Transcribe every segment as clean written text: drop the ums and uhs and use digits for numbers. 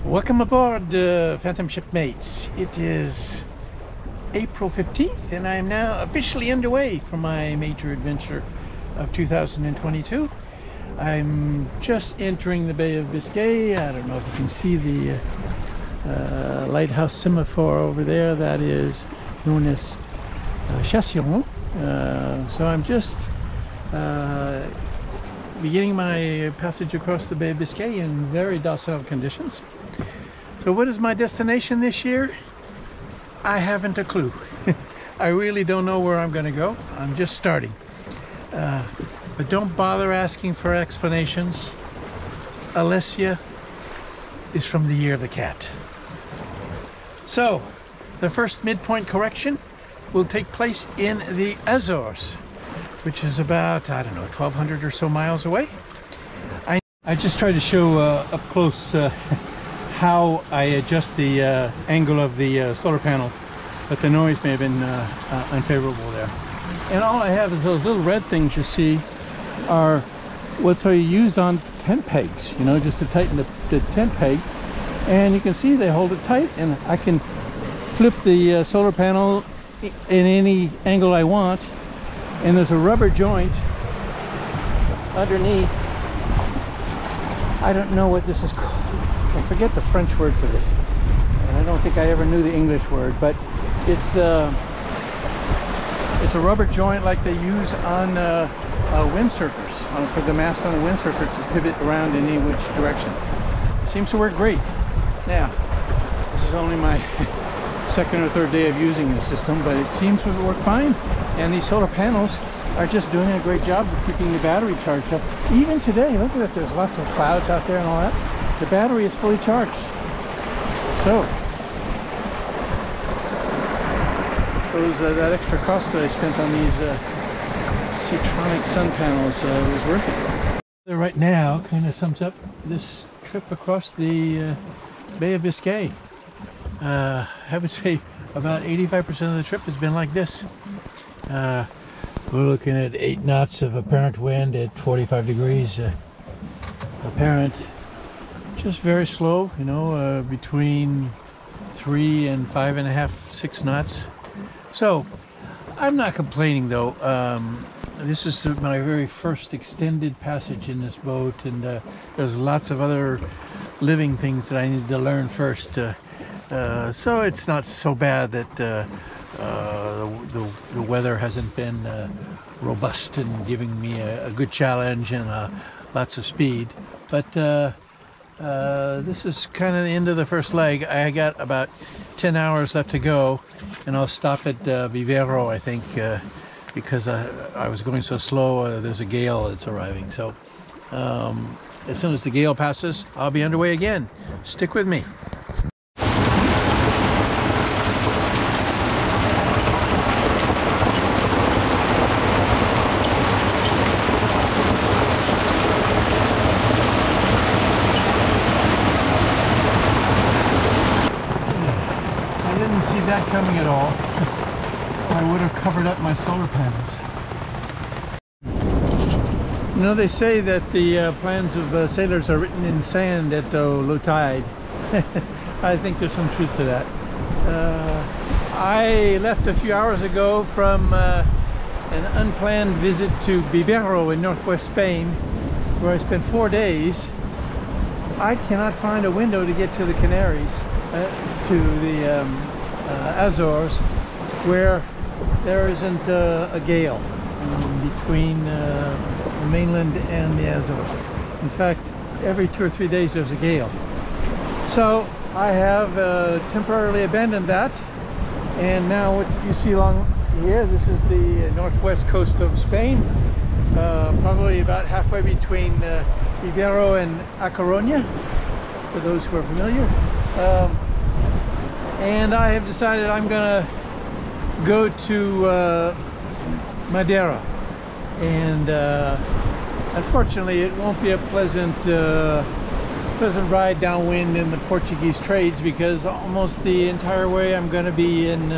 Welcome aboard, Phantom Shipmates. It is April 15th and I am now officially underway for my major adventure of 2022. I'm just entering the Bay of Biscay. I don't know if you can see the lighthouse semaphore over there. That is known as Chassion. So I'm just beginning my passage across the Bay of Biscay in very docile conditions. So what is my destination this year? I haven't a clue. I really don't know where I'm going to go. I'm just starting. But don't bother asking for explanations. Alessia is from the year of the cat. So, the first midpoint correction will take place in the Azores, which is about, I don't know, 1,200 or so miles away. I just tried to show up close how I adjust the angle of the solar panel, but the noise may have been unfavorable there. And all I have is those little red things you see are what's used on tent pegs, you know, just to tighten the tent peg. And you can see they hold it tight, and I can flip the solar panel in any angle I want. And there's a rubber joint underneath. I don't know what this is called. I forget the French word for this. And I don't think I ever knew the English word, but it's a rubber joint like they use on windsurfers, for the mast on a windsurfer to pivot around in any which direction. Seems to work great. Now, this is only my second or third day of using this system, but it seems to work fine. And these solar panels are just doing a great job of keeping the battery charged up. Even today, look at it, there's lots of clouds out there and all that. The battery is fully charged. So, that extra cost that I spent on these Seatronic sun panels was worth it. Right now kind of sums up this trip across the Bay of Biscay. I would say about 85% of the trip has been like this. We're looking at 8 knots of apparent wind at 45 degrees apparent. Just very slow, you know, between 3 and 5.5, 6 knots. So, I'm not complaining though. This is my very first extended passage in this boat, and there's lots of other living things that I need to learn first. So it's not so bad that the weather hasn't been robust and giving me a good challenge and lots of speed. But this is kind of the end of the first leg. I got about 10 hours left to go, and I'll stop at Vivero, I think, because I was going so slow. There's a gale that's arriving. So as soon as the gale passes, I'll be underway again. Stick with me. That coming at all, I would have covered up my solar panels. You know, they say that the plans of sailors are written in sand at low tide. I think there's some truth to that. I left a few hours ago from an unplanned visit to Vivero in northwest Spain, where I spent 4 days. I cannot find a window to get to the Canaries, to the Azores, where there isn't a gale between the mainland and the Azores. In fact, every 2 or 3 days there's a gale. So I have temporarily abandoned that, and now what you see along here, this is the northwest coast of Spain, probably about halfway between Vivero and A Coruña, for those who are familiar. And I have decided I'm gonna go to Madeira, and unfortunately it won't be a pleasant ride downwind in the Portuguese trades, because almost the entire way I'm going to be in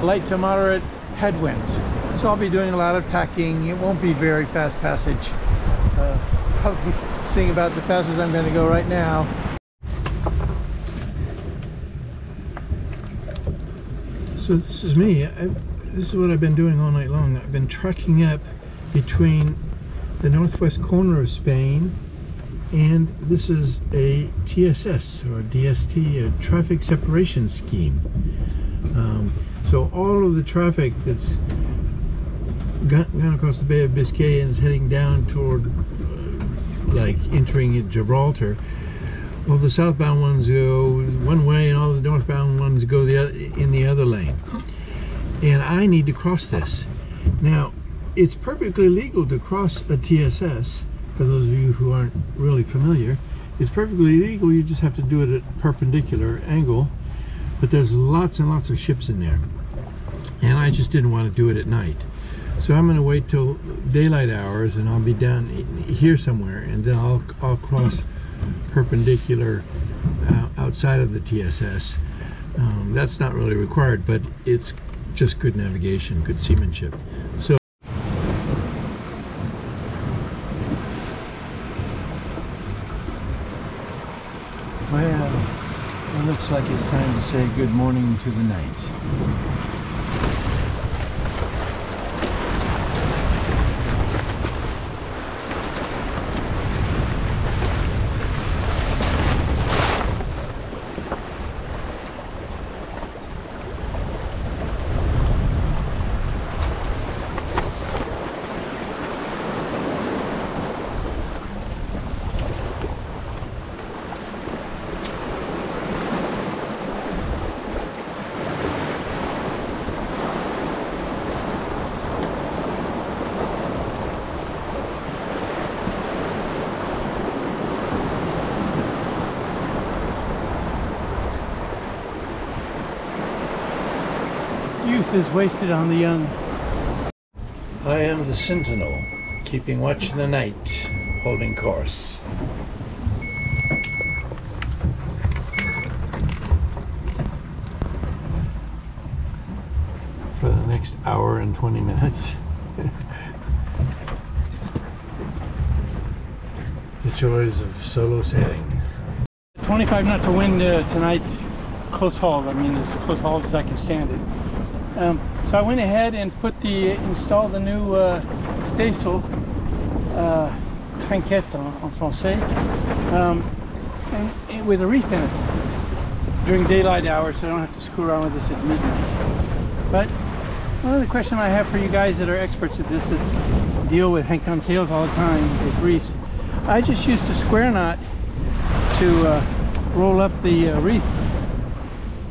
light to moderate headwinds. So I'll be doing a lot of tacking. It won't be very fast passage. Probably seeing about the fastest I'm going to go right now. So this is me. This is what I've been doing all night long. I've been trekking up between the northwest corner of Spain, and this is a TSS or DST, a traffic separation scheme. So all of the traffic that's gone across the Bay of Biscay and is heading down toward like entering Gibraltar, all the southbound ones go one way and all the northbound ones go in the other lane. And I need to cross this. Now, it's perfectly legal to cross a TSS. For those of you who aren't really familiar, it's perfectly legal. You just have to do it at a perpendicular angle. But there's lots and lots of ships in there. And I just didn't want to do it at night. So I'm going to wait till daylight hours, and I'll be down here somewhere, and then I'll cross perpendicular outside of the TSS. That's not really required, but it's just good navigation, good seamanship. So well, it looks like it's time to say good morning to the night. Youth is wasted on the young. I am the sentinel, keeping watch in the night, holding course. For the next hour and 20 minutes. The joys of solo sailing. 25 knots of wind tonight, close hauled. I mean, as close hauled as I can stand it. So I went ahead and installed the new staysail, trinquette en français, and with a reef in it during daylight hours, so I don't have to screw around with this at midnight. But one of the questions I have for you guys that are experts at this, that deal with hang-on sails all the time with reefs, I just used a square knot to roll up the reef.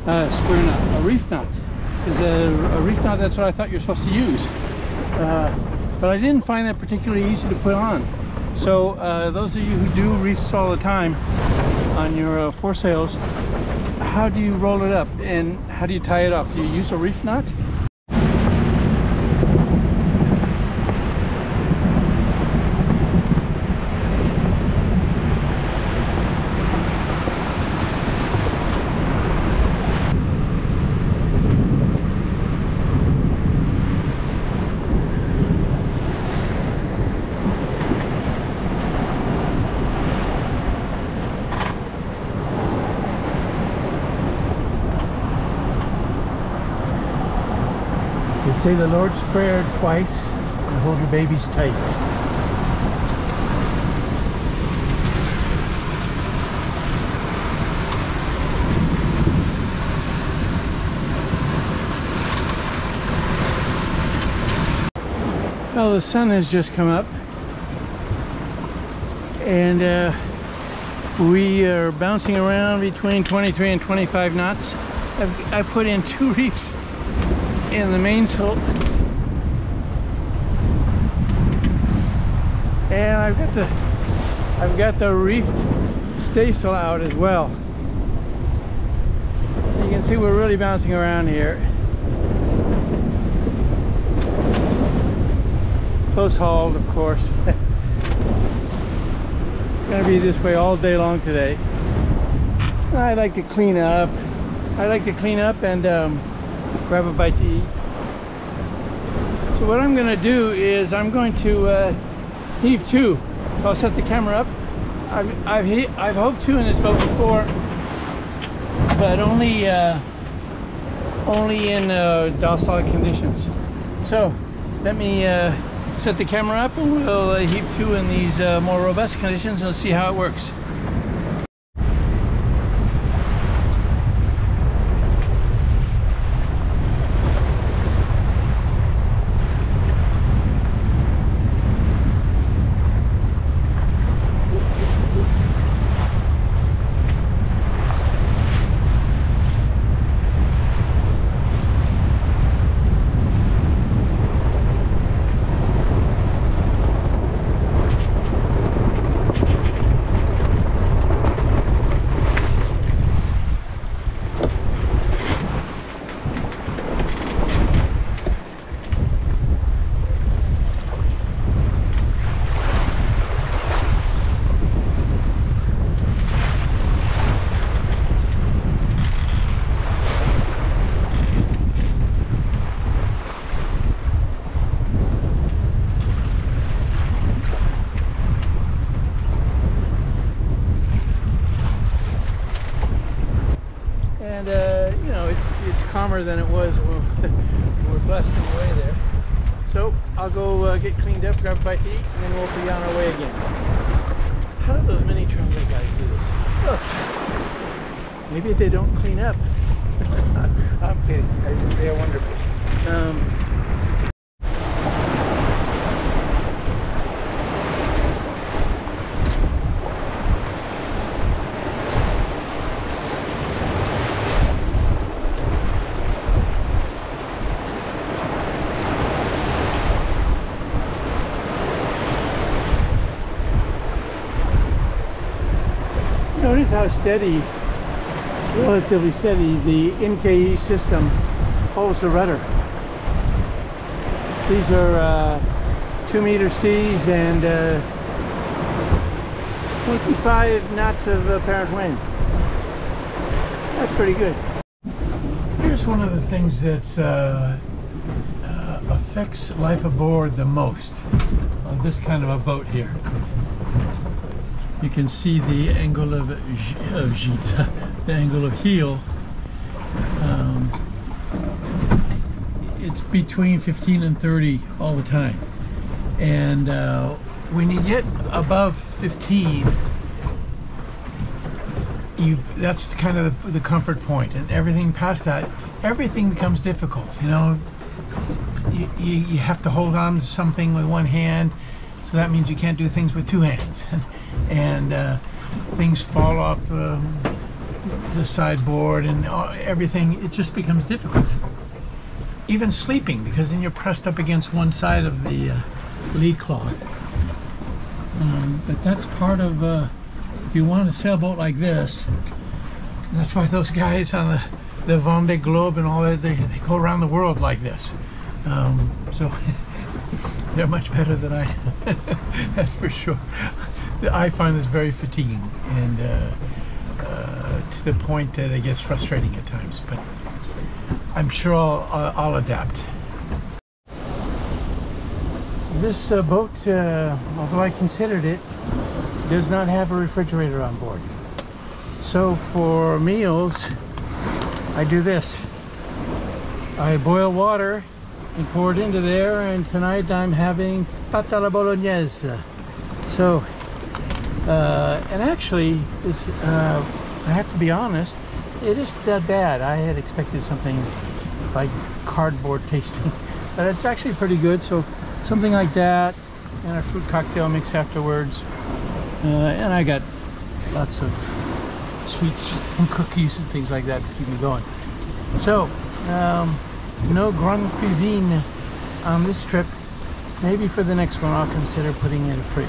Square knot, a reef knot. Is a reef knot, that's what I thought you're supposed to use. But I didn't find that particularly easy to put on. So those of you who do reefs all the time on your foresails, how do you roll it up and how do you tie it off? Do you use a reef knot? They say the Lord's Prayer twice and hold your babies tight. Well, the sun has just come up, and we are bouncing around between 23 and 25 knots. I put in 2 reefs in the mainsail, and I've got the reefed staysail out as well. You can see we're really bouncing around here. Close hauled, of course. Gonna be this way all day long today. I like to clean up. And grab a bite to eat. So what I'm going to do is I'm going to heave to. So I'll set the camera up. I've hove to in this boat before, but only only in docile conditions. So let me set the camera up and we'll heave to in these more robust conditions and see how it works. And you know, it's calmer than it was when we're blasting away there. So I'll go get cleaned up, grab a bite to eat, and then we'll be on our way again. How do those mini traveler guys do this? Oh, maybe they don't clean up. I'm kidding. They are wonderful. Notice how steady, relatively steady, the NKE system holds the rudder. These are 2-meter seas and 25 knots of apparent wind. That's pretty good. Here's one of the things that affects life aboard the most on this kind of a boat here. You can see the angle of gîte, the angle of heel. It's between 15 and 30 all the time. And when you get above 15, that's kind of the comfort point. And everything past that, everything becomes difficult. You know, you have to hold on to something with one hand. So that means you can't do things with two hands. And things fall off the sideboard and everything. It just becomes difficult. Even sleeping, because then you're pressed up against one side of the lee cloth. But that's part of, if you want a sailboat like this, that's why those guys on the Vendée Globe and all that, they go around the world like this. So they're much better than I, that's for sure. I find this very fatiguing and to the point that it gets frustrating at times, but I'm sure I'll adapt. This boat, although I considered it, does not have a refrigerator on board. So for meals, I do this. I boil water and pour it into there, and tonight I'm having pâte à la bolognaise. So, and actually, I have to be honest, it isn't that bad. I had expected something like cardboard tasting, but it's actually pretty good. So something like that, and a fruit cocktail mix afterwards. And I got lots of sweets and cookies and things like that to keep me going. So, no grande cuisine on this trip. Maybe for the next one I'll consider putting in a fridge.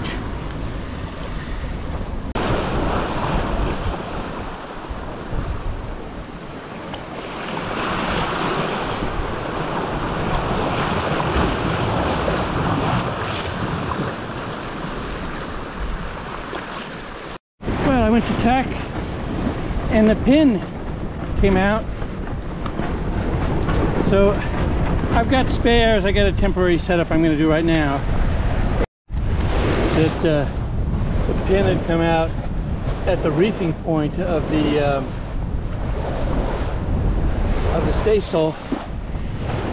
Well, I went to tack and the pin came out. So I've got spares. I got a temporary setup I'm going to do right now. That the pin had come out at the reefing point of the of the staysail,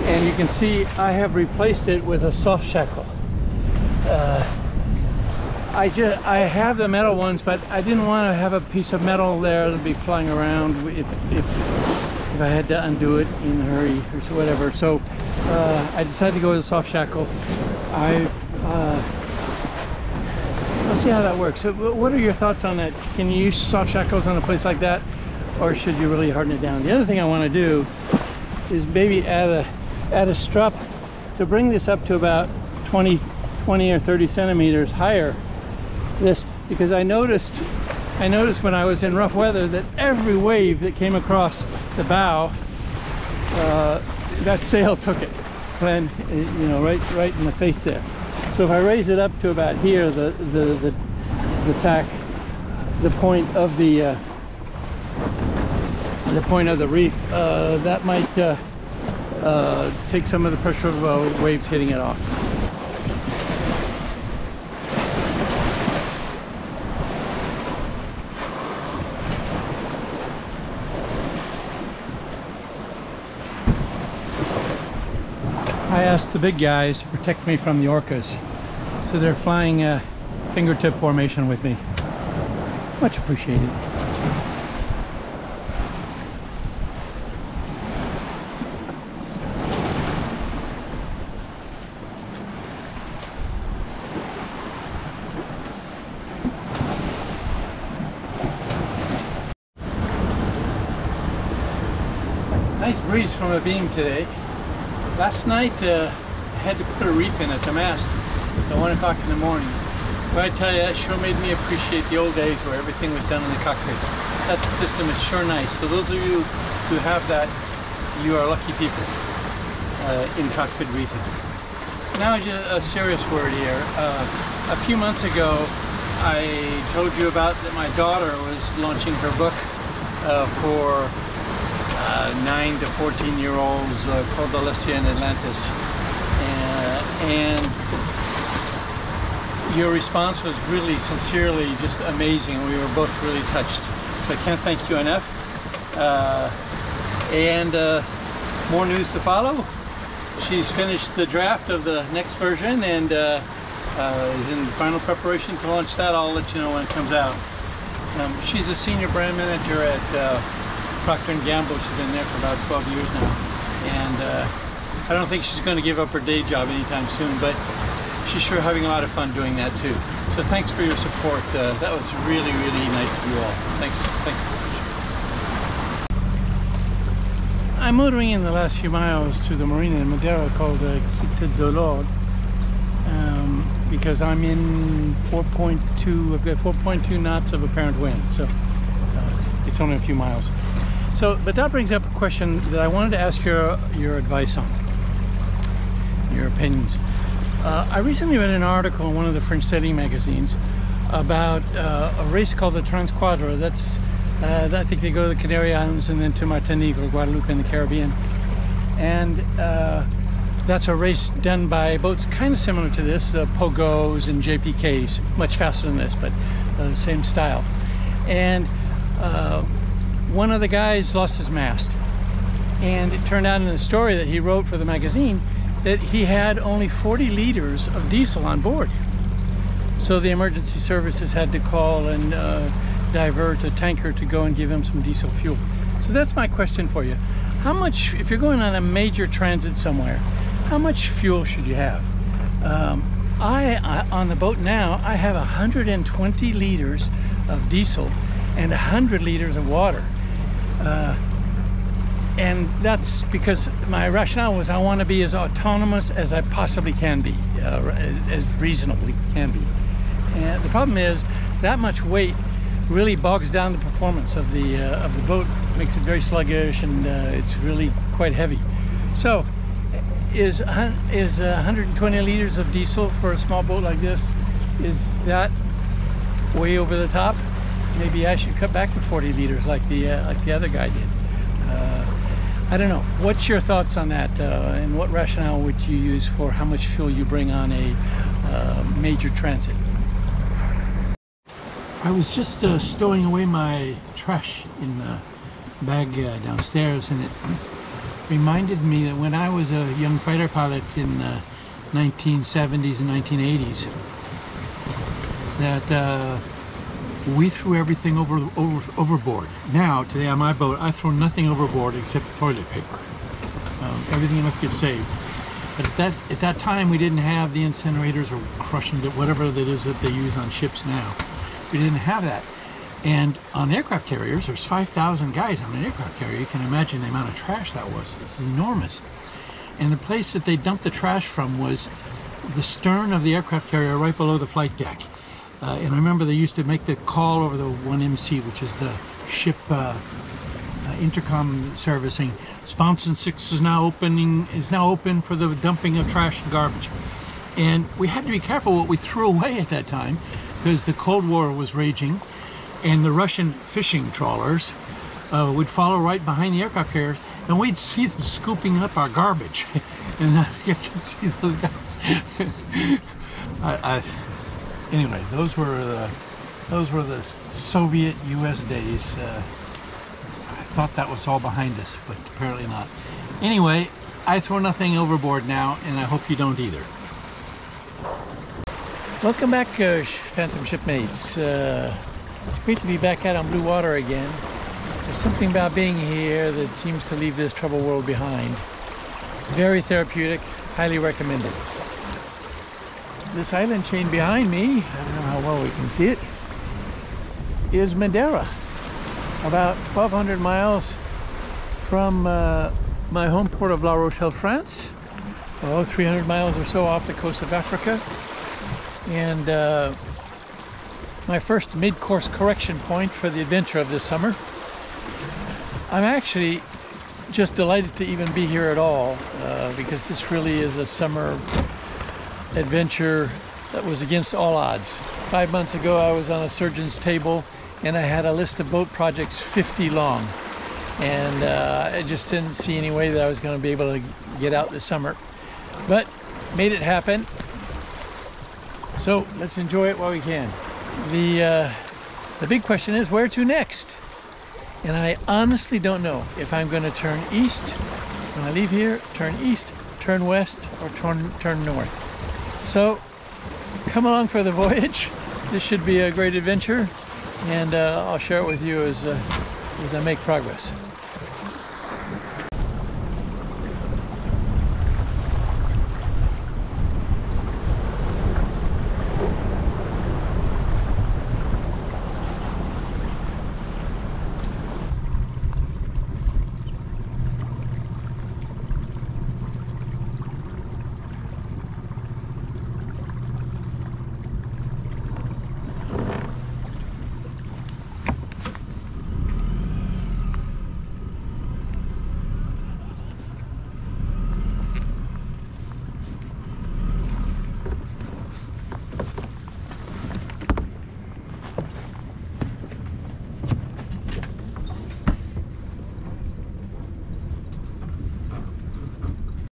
and you can see I have replaced it with a soft shackle. I have the metal ones, but I didn't want to have a piece of metal there that'd be flying around if I had to undo it in a hurry or so whatever. So I decided to go with a soft shackle. We'll see how that works. So what are your thoughts on that? Can you use soft shackles on a place like that, or should you really harden it down? The other thing I want to do is maybe add a strap to bring this up to about 20 or 30 centimeters higher. This, because I noticed when I was in rough weather that every wave that came across the bow, that sail took it, when you know, right in the face there. So if I raise it up to about here, the tack, the point of the reef, that might take some of the pressure of waves hitting it off. I asked the big guys to protect me from the orcas, so they're flying a fingertip formation with me. Much appreciated. Nice breeze from the beam today. Last night I had to put a reef in at the mast at 1 o'clock in the morning. But I tell you, that sure made me appreciate the old days where everything was done in the cockpit. That system is sure nice. So those of you who have that, you are lucky people in cockpit reefing. Now just a serious word here. A few months ago I told you about that my daughter was launching her book for 9 to 14-year-olds called Alessia in Atlantis, and your response was really sincerely just amazing. We were both really touched, so I can't thank you enough. More news to follow. She's finished the draft of the next version and is in final preparation to launch that. I'll let you know when it comes out. She's a senior brand manager at Procter & Gamble. She's been there for about 12 years now, and I don't think she's going to give up her day job anytime soon, but she's sure having a lot of fun doing that too. So thanks for your support. That was really, really nice of you all. Thanks so much. I'm motoring in the last few miles to the marina in Madeira called Quita do Lord, because I'm in 4.2. I've got 4.2 knots of apparent wind, so it's only a few miles. So, but that brings up a question that I wanted to ask your advice on, your opinions. I recently read an article in one of the French sailing magazines about a race called the Transquadra. That's I think they go to the Canary Islands and then to Martinique or Guadeloupe in the Caribbean, and that's a race done by boats kind of similar to this, Pogos and JPKs, much faster than this, but same style. And one of the guys lost his mast, and it turned out in the story that he wrote for the magazine that he had only 40 liters of diesel on board. So the emergency services had to call and divert a tanker to go and give him some diesel fuel. So that's my question for you. How much, if you're going on a major transit somewhere, how much fuel should you have? I on the boat now, I have 120 liters of diesel and 100 liters of water. And that's because my rationale was I want to be as autonomous as I possibly can be, as reasonably can be. And the problem is that much weight really bogs down the performance of the boat, makes it very sluggish, and it's really quite heavy. So is 120 liters of diesel for a small boat like this, is that way over the top? Maybe I should cut back to 40 liters like the other guy did. I don't know. What's your thoughts on that, and what rationale would you use for how much fuel you bring on a major transit? I was just stowing away my trash in the bag downstairs, and reminded me that when I was a young fighter pilot in the 1970s and 1980s, that we threw everything overboard. Now, today on my boat, I throw nothing overboard except toilet paper. Everything else gets saved. But at that time, we didn't have the incinerators or crushing, whatever that is that they use on ships now. We didn't have that. And on aircraft carriers, there's 5,000 guys on an aircraft carrier. You can imagine the amount of trash that was. It's enormous. And the place that they dumped the trash from was the stern of the aircraft carrier right below the flight deck. And I remember they used to make the call over the 1MC, which is the ship intercom servicing. Sponson 6 is now open for the dumping of trash and garbage. And we had to be careful what we threw away at that time, because the Cold War was raging, and the Russian fishing trawlers would follow right behind the aircraft carriers, and we'd see them scooping up our garbage. And you can see those guys. Anyway, those were the Soviet U.S. days. I thought that was all behind us, but apparently not. Anyway, I throw nothing overboard now, and I hope you don't either. Welcome back, Phantom Shipmates. It's great to be back out on blue water again. There's something about being here that seems to leave this troubled world behind. Very therapeutic, highly recommended. This island chain behind me, I don't know how well we can see it, is Madeira. About 1,200 miles from my home port of La Rochelle, France. 300 miles or so off the coast of Africa. And my first mid-course correction point for the adventure of this summer. I'm actually just delighted to even be here at all, because this really is a summer adventure that was against all odds. 5 months ago, I was on a surgeon's table and I had a list of boat projects 50 long. And I just didn't see any way that I was going to be able to get out this summer. But made it happen. So let's enjoy it while we can. The big question is, where to next? And I honestly don't know if I'm going to turn east when I leave here, turn east, turn west, or turn north. So come along for the voyage. This should be a great adventure, and I'll share it with you as I make progress.